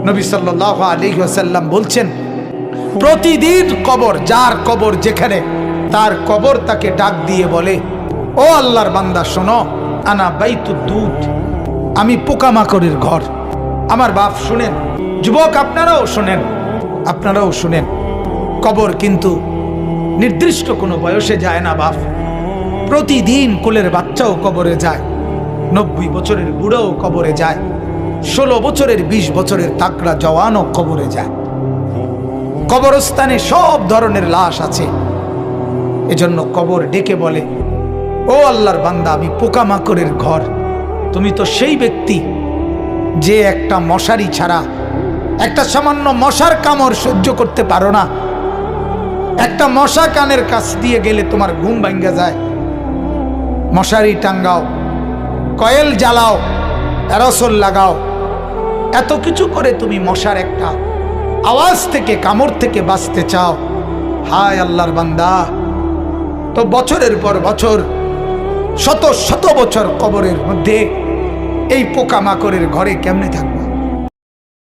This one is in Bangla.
নবী সাল্লাল্লাহু আলাইহি ওয়াসাল্লাম বলছেন, প্রতিদিন কবর, যার কবর যেখানে, তার কবর তাকে ডাক দিয়ে বলে, ও আল্লাহর বান্দা শোনো, আনা বাইতুদ দুদ, আমি পোকামাকড়ের ঘর। আমার বাপ শুনেন, যুবক আপনারাও শুনেন, আপনারাও শুনেন, কবর কিন্তু নির্দিষ্ট কোনো বয়সে যায় না বাপ। প্রতিদিন কোলের বাচ্চাও কবরে যায়, 90 বছরের বুড়োও কবরে যায়, 16 বছরের 20 বছরের তাকড়া জওয়ানও কবরে যায়। কবরস্থানে সব ধরনের লাশ আছে। এজন্য কবর ডেকে বলে, ও আল্লাহর বান্দা, আমি পোকামাকড়ের ঘর। তুমি তো সেই ব্যক্তি যে একটা মশারি ছাড়া, একটা সামান্য মশার কামড় সহ্য করতে পারো না। একটা মশা কানের কাছ দিয়ে গেলে তোমার ঘুম ভাঙ্গা যায়। মশারি টাঙ্গাও, কয়েল জ্বালাও, অ্যারোসল লাগাও, এত কিছু করে তুমি মশার একটা আওয়াজ থেকে, কামড় থেকে বাঁচতে চাও। হায় আল্লাহর বান্দা, তো বছরের পর বছর, শত শত বছর কবরের মধ্যে এই পোকামাকড়ের ঘরে কেমনে থাকবে?